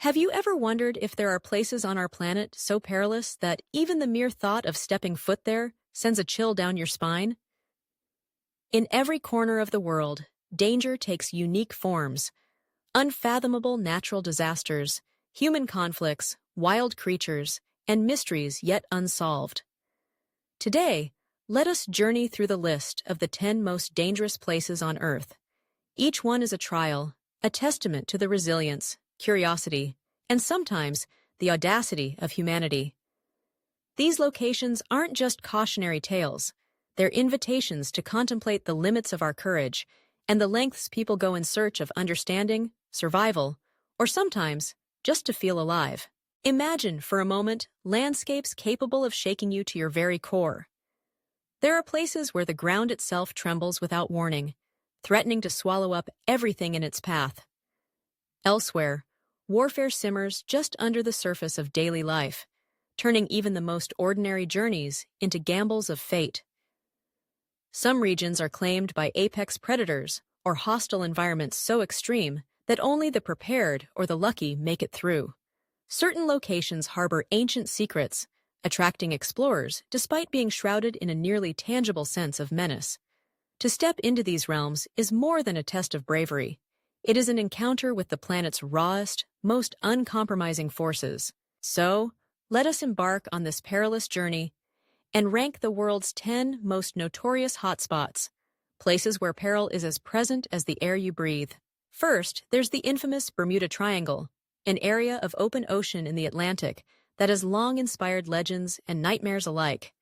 Have you ever wondered if there are places on our planet so perilous that even the mere thought of stepping foot there sends a chill down your spine? In every corner of the world, danger takes unique forms: unfathomable natural disasters, human conflicts, wild creatures, and mysteries yet unsolved. Today, let us journey through the list of the 10 most dangerous places on Earth. Each one is a trial, a testament to the resilience, curiosity, and sometimes the audacity of humanity. These locations aren't just cautionary tales, they're invitations to contemplate the limits of our courage and the lengths people go in search of understanding, survival, or sometimes just to feel alive. Imagine, for a moment, landscapes capable of shaking you to your very core. There are places where the ground itself trembles without warning, threatening to swallow up everything in its path. Elsewhere, warfare simmers just under the surface of daily life, turning even the most ordinary journeys into gambles of fate. Some regions are claimed by apex predators or hostile environments so extreme that only the prepared or the lucky make it through. Certain locations harbor ancient secrets, attracting explorers despite being shrouded in a nearly tangible sense of menace. To step into these realms is more than a test of bravery. It is an encounter with the planet's rawest, most uncompromising forces. So, let us embark on this perilous journey and rank the world's 10 most notorious hotspots, places where peril is as present as the air you breathe. First, there's the infamous Bermuda Triangle, an area of open ocean in the Atlantic that has long inspired legends and nightmares alike.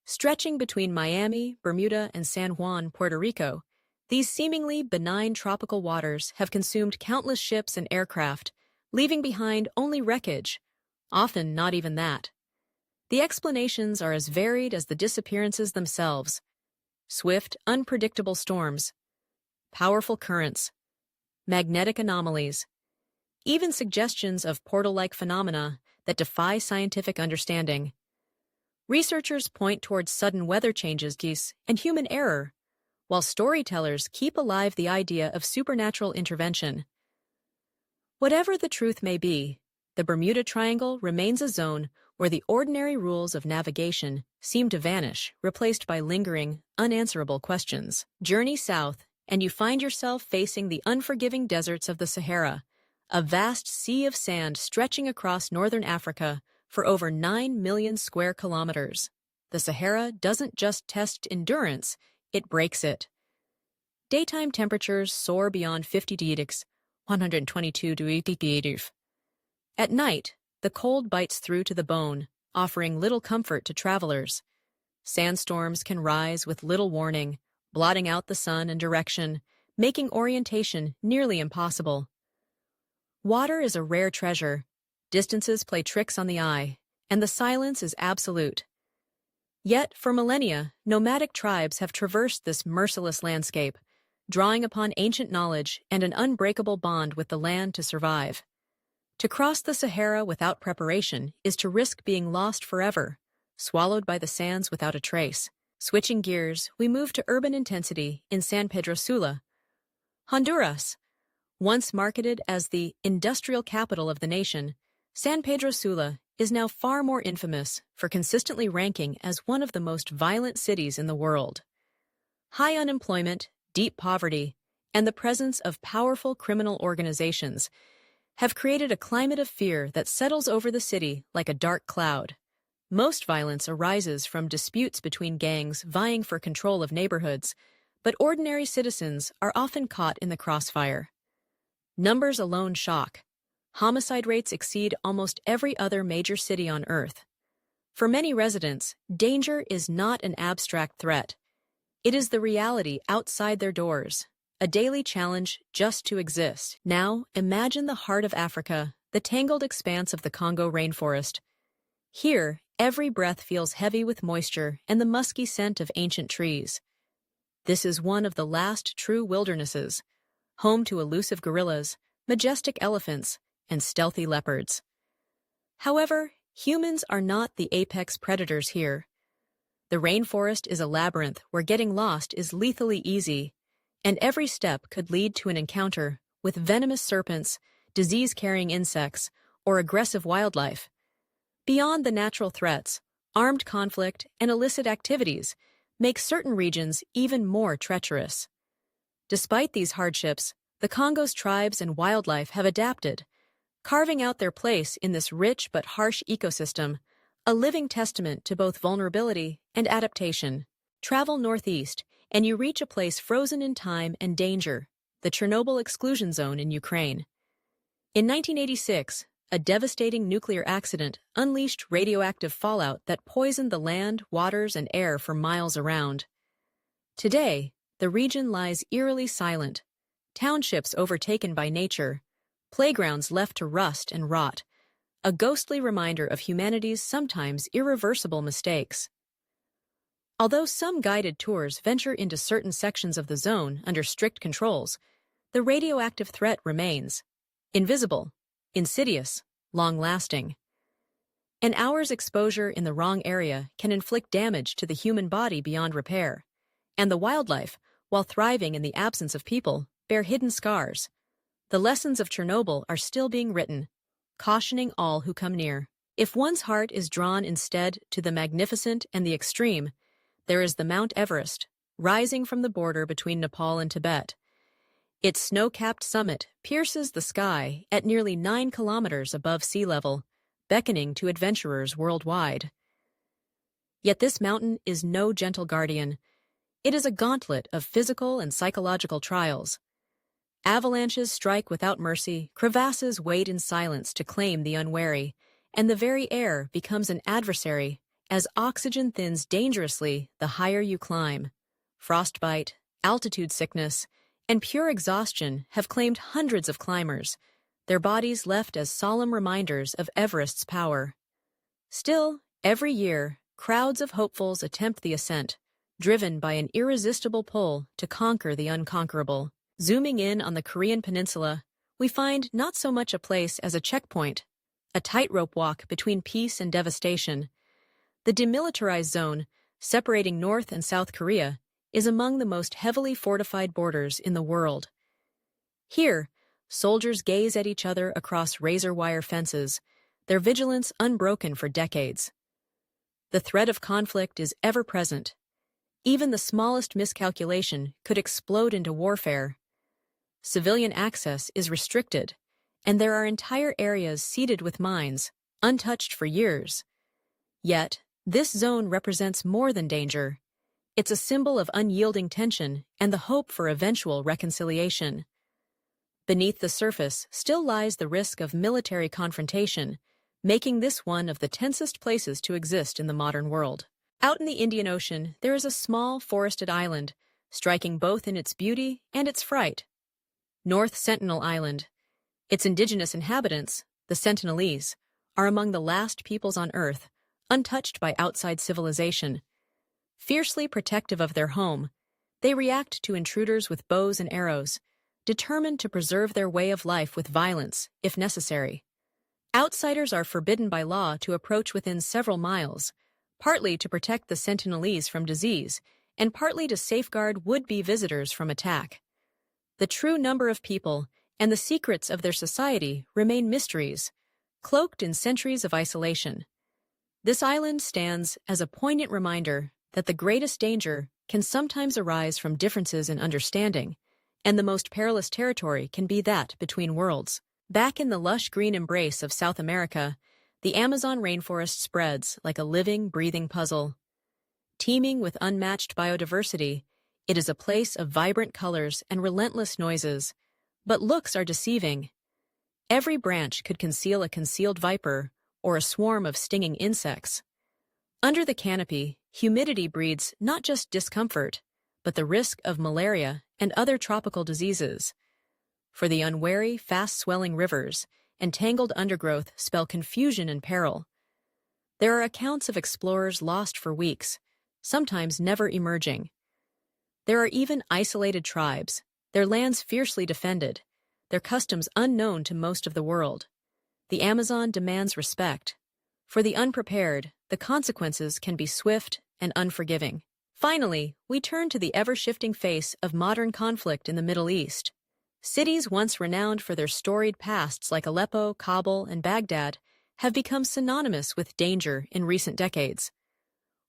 Stretching between Miami, Bermuda, and San Juan, Puerto Rico, these seemingly benign tropical waters have consumed countless ships and aircraft, leaving behind only wreckage, often not even that. The explanations are as varied as the disappearances themselves: swift, unpredictable storms, powerful currents, magnetic anomalies, even suggestions of portal-like phenomena that defy scientific understanding. Researchers point towards sudden weather changes and human error, while storytellers keep alive the idea of supernatural intervention. Whatever the truth may be, the Bermuda Triangle remains a zone where the ordinary rules of navigation seem to vanish, replaced by lingering, unanswerable questions. Journey south, and you find yourself facing the unforgiving deserts of the Sahara, a vast sea of sand stretching across northern Africa for over 9 million square kilometers. The Sahara doesn't just test endurance, it breaks it. Daytime temperatures soar beyond 50 degrees, 122 degrees. At night, the cold bites through to the bone, offering little comfort to travelers. Sandstorms can rise with little warning, blotting out the sun and direction, making orientation nearly impossible. Water is a rare treasure, distances play tricks on the eye, and the silence is absolute. Yet, for millennia, nomadic tribes have traversed this merciless landscape, drawing upon ancient knowledge and an unbreakable bond with the land to survive. To cross the Sahara without preparation is to risk being lost forever, swallowed by the sands without a trace. Switching gears, we move to urban intensity in San Pedro Sula, Honduras. Once marketed as the industrial capital of the nation, San Pedro Sula is now far more infamous for consistently ranking as one of the most violent cities in the world. High unemployment, deep poverty, and the presence of powerful criminal organizations have created a climate of fear that settles over the city like a dark cloud. Most violence arises from disputes between gangs vying for control of neighborhoods, but ordinary citizens are often caught in the crossfire. Numbers alone shock. Homicide rates exceed almost every other major city on Earth. For many residents, danger is not an abstract threat. It is the reality outside their doors, a daily challenge just to exist. Now, imagine the heart of Africa, the tangled expanse of the Congo rainforest. Here, every breath feels heavy with moisture and the musky scent of ancient trees. This is one of the last true wildernesses, home to elusive gorillas, majestic elephants, and stealthy leopards. However, humans are not the apex predators here. The rainforest is a labyrinth where getting lost is lethally easy, and every step could lead to an encounter with venomous serpents, disease-carrying insects, or aggressive wildlife. Beyond the natural threats, armed conflict and illicit activities make certain regions even more treacherous. Despite these hardships, the Congo's tribes and wildlife have adapted, carving out their place in this rich but harsh ecosystem, a living testament to both vulnerability and adaptation. Travel northeast, and you reach a place frozen in time and danger, the Chernobyl exclusion zone in Ukraine. In 1986, a devastating nuclear accident unleashed radioactive fallout that poisoned the land, waters, and air for miles around. Today, the region lies eerily silent, townships overtaken by nature, playgrounds left to rust and rot, a ghostly reminder of humanity's sometimes irreversible mistakes. Although some guided tours venture into certain sections of the zone under strict controls, the radioactive threat remains. Invisible, insidious, long-lasting. An hour's exposure in the wrong area can inflict damage to the human body beyond repair, and the wildlife, while thriving in the absence of people, bear hidden scars. The lessons of Chernobyl are still being written, cautioning all who come near. If one's heart is drawn instead to the magnificent and the extreme, there is the Mount Everest, rising from the border between Nepal and Tibet. Its snow-capped summit pierces the sky at nearly 9 kilometers above sea level, beckoning to adventurers worldwide. Yet this mountain is no gentle guardian. It is a gauntlet of physical and psychological trials. Avalanches strike without mercy, crevasses wait in silence to claim the unwary, and the very air becomes an adversary as oxygen thins dangerously the higher you climb. Frostbite, altitude sickness, and pure exhaustion have claimed hundreds of climbers, their bodies left as solemn reminders of Everest's power. Still, every year, crowds of hopefuls attempt the ascent, driven by an irresistible pull to conquer the unconquerable. Zooming in on the Korean peninsula, we find not so much a place as a checkpoint, a tightrope walk between peace and devastation. The demilitarized zone, separating North and South Korea, is among the most heavily fortified borders in the world. Here, soldiers gaze at each other across razor-wire fences, their vigilance unbroken for decades. The threat of conflict is ever present. Even the smallest miscalculation could explode into warfare. Civilian access is restricted, and there are entire areas seeded with mines, untouched for years. Yet, this zone represents more than danger. It's a symbol of unyielding tension and the hope for eventual reconciliation. Beneath the surface still lies the risk of military confrontation, making this one of the tensest places to exist in the modern world. Out in the Indian Ocean, there is a small forested island, striking both in its beauty and its fright. North Sentinel Island. Its indigenous inhabitants, the Sentinelese, are among the last peoples on Earth, untouched by outside civilization. Fiercely protective of their home, they react to intruders with bows and arrows, determined to preserve their way of life with violence, if necessary. Outsiders are forbidden by law to approach within several miles, partly to protect the Sentinelese from disease, and partly to safeguard would-be visitors from attack. The true number of people and the secrets of their society remain mysteries, cloaked in centuries of isolation. This island stands as a poignant reminder that the greatest danger can sometimes arise from differences in understanding, and the most perilous territory can be that between worlds. Back in the lush green embrace of South America, the Amazon rainforest spreads like a living, breathing puzzle. Teeming with unmatched biodiversity, it is a place of vibrant colors and relentless noises, but looks are deceiving. Every branch could conceal a concealed viper or a swarm of stinging insects. Under the canopy, humidity breeds not just discomfort, but the risk of malaria and other tropical diseases. For the unwary, fast-swelling rivers and tangled undergrowth spell confusion and peril. There are accounts of explorers lost for weeks, sometimes never emerging. There are even isolated tribes, their lands fiercely defended, their customs unknown to most of the world. The Amazon demands respect. For the unprepared, the consequences can be swift and unforgiving. Finally, we turn to the ever-shifting face of modern conflict in the Middle East. Cities once renowned for their storied pasts like Aleppo, Kabul, and Baghdad have become synonymous with danger in recent decades.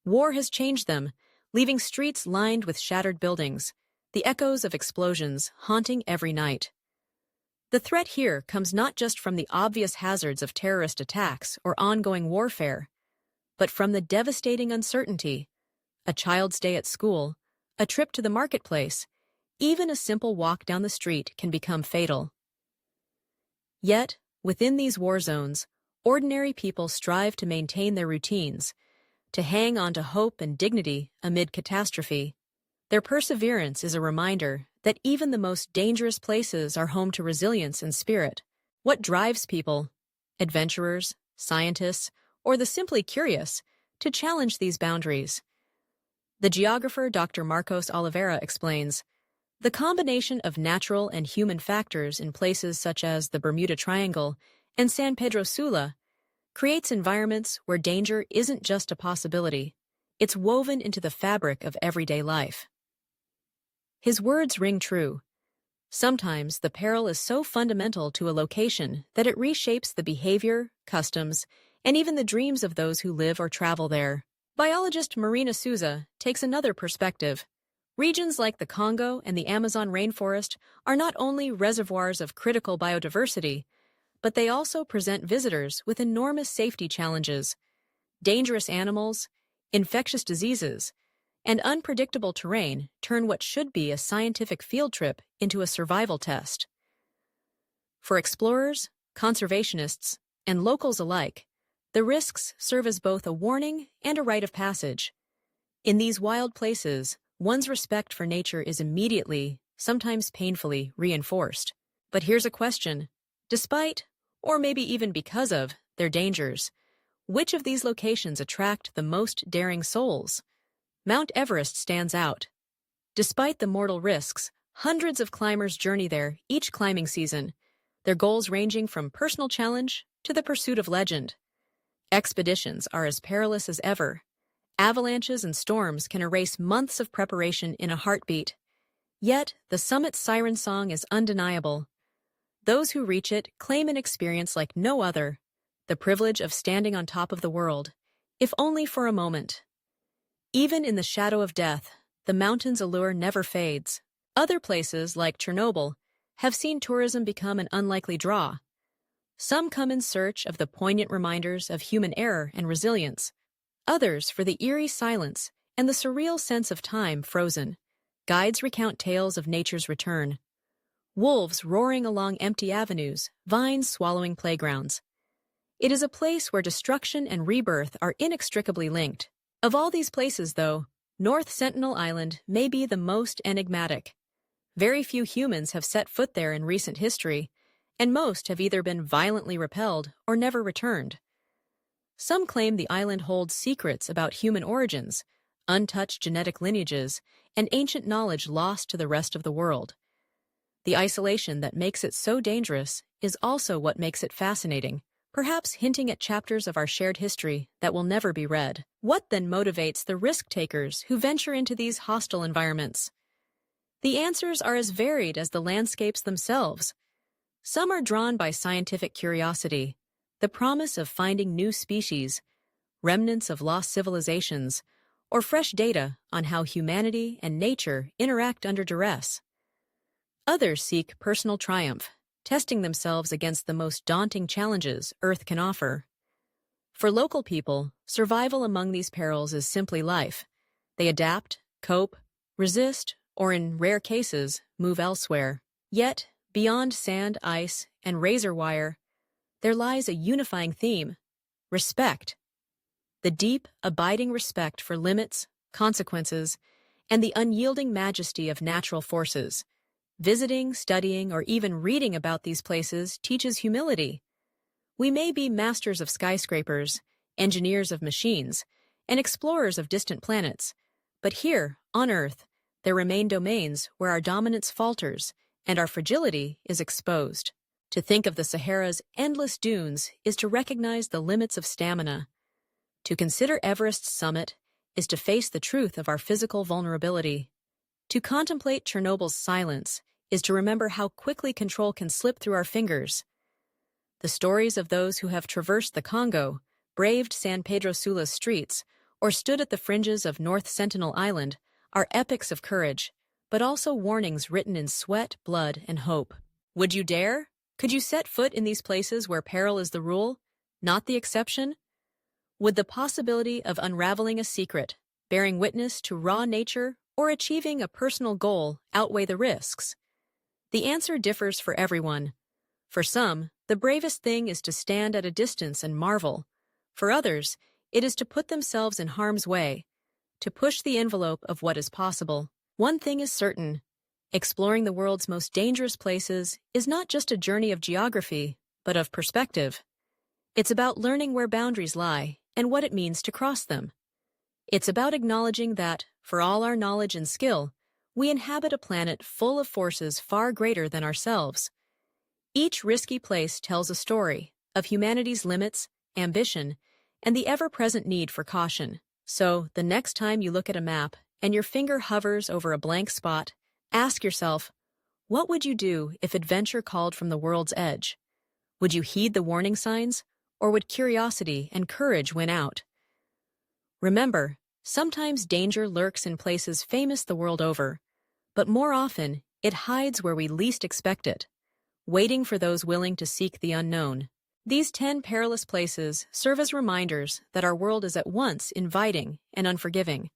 War has changed them, leaving streets lined with shattered buildings, the echoes of explosions haunting every night. The threat here comes not just from the obvious hazards of terrorist attacks or ongoing warfare, but from the devastating uncertainty. A child's day at school, a trip to the marketplace, even a simple walk down the street can become fatal. Yet, within these war zones, ordinary people strive to maintain their routines, to hang on to hope and dignity amid catastrophe. Their perseverance is a reminder that even the most dangerous places are home to resilience and spirit. What drives people, adventurers, scientists, or the simply curious, to challenge these boundaries? The geographer Dr. Marcos Oliveira explains, the combination of natural and human factors in places such as the Bermuda Triangle and San Pedro Sula creates environments where danger isn't just a possibility, it's woven into the fabric of everyday life. His words ring true. Sometimes the peril is so fundamental to a location that it reshapes the behavior, customs, and even the dreams of those who live or travel there. Biologist Marina Souza takes another perspective. Regions like the Congo and the Amazon rainforest are not only reservoirs of critical biodiversity, but they also present visitors with enormous safety challenges. Dangerous animals, infectious diseases, and unpredictable terrain turn what should be a scientific field trip into a survival test. For explorers, conservationists, and locals alike, the risks serve as both a warning and a rite of passage. In these wild places, one's respect for nature is immediately, sometimes painfully, reinforced. But here's a question. Despite, or maybe even because of, their dangers, which of these locations attract the most daring souls? Mount Everest stands out. Despite the mortal risks, hundreds of climbers journey there each climbing season, their goals ranging from personal challenge to the pursuit of legend. Expeditions are as perilous as ever. Avalanches and storms can erase months of preparation in a heartbeat. Yet, the summit's siren song is undeniable. Those who reach it claim an experience like no other, the privilege of standing on top of the world, if only for a moment. Even in the shadow of death, the mountain's allure never fades. Other places, like Chernobyl, have seen tourism become an unlikely draw. Some come in search of the poignant reminders of human error and resilience, others for the eerie silence and the surreal sense of time frozen. Guides recount tales of nature's return. Wolves roaring along empty avenues, vines swallowing playgrounds. It is a place where destruction and rebirth are inextricably linked. Of all these places, though, North Sentinel Island may be the most enigmatic. Very few humans have set foot there in recent history, and most have either been violently repelled or never returned. Some claim the island holds secrets about human origins, untouched genetic lineages, and ancient knowledge lost to the rest of the world. The isolation that makes it so dangerous is also what makes it fascinating, perhaps hinting at chapters of our shared history that will never be read. What then motivates the risk-takers who venture into these hostile environments? The answers are as varied as the landscapes themselves. Some are drawn by scientific curiosity, the promise of finding new species, remnants of lost civilizations, or fresh data on how humanity and nature interact under duress. Others seek personal triumph, testing themselves against the most daunting challenges Earth can offer. For local people, survival among these perils is simply life. They adapt, cope, resist, or in rare cases, move elsewhere. Yet, beyond sand, ice, and razor wire, there lies a unifying theme: respect. The deep, abiding respect for limits, consequences, and the unyielding majesty of natural forces. Visiting, studying, or even reading about these places teaches humility. We may be masters of skyscrapers, engineers of machines, and explorers of distant planets, but here, on Earth, there remain domains where our dominance falters and our fragility is exposed. To think of the Sahara's endless dunes is to recognize the limits of stamina. To consider Everest's summit is to face the truth of our physical vulnerability. To contemplate Chernobyl's silence is to remember how quickly control can slip through our fingers. The stories of those who have traversed the Congo, braved San Pedro Sula's streets, or stood at the fringes of North Sentinel Island are epics of courage, but also warnings written in sweat, blood, and hope. Would you dare? Could you set foot in these places where peril is the rule, not the exception? Would the possibility of unraveling a secret, bearing witness to raw nature, or achieving a personal goal outweigh the risks? The answer differs for everyone. For some, the bravest thing is to stand at a distance and marvel. For others, it is to put themselves in harm's way, to push the envelope of what is possible. One thing is certain: exploring the world's most dangerous places is not just a journey of geography, but of perspective. It's about learning where boundaries lie and what it means to cross them. It's about acknowledging that, for all our knowledge and skill, we inhabit a planet full of forces far greater than ourselves. Each risky place tells a story of humanity's limits, ambition, and the ever-present need for caution. So, the next time you look at a map and your finger hovers over a blank spot, ask yourself, what would you do if adventure called from the world's edge? Would you heed the warning signs, or would curiosity and courage win out? Remember, sometimes danger lurks in places famous the world over, but more often it hides where we least expect it, waiting for those willing to seek the unknown. These 10 perilous places serve as reminders that our world is at once inviting and unforgiving.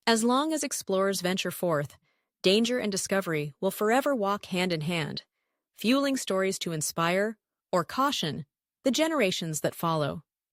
As long as explorers venture forth, danger and discovery will forever walk hand in hand, fueling stories to inspire or caution the generations that follow.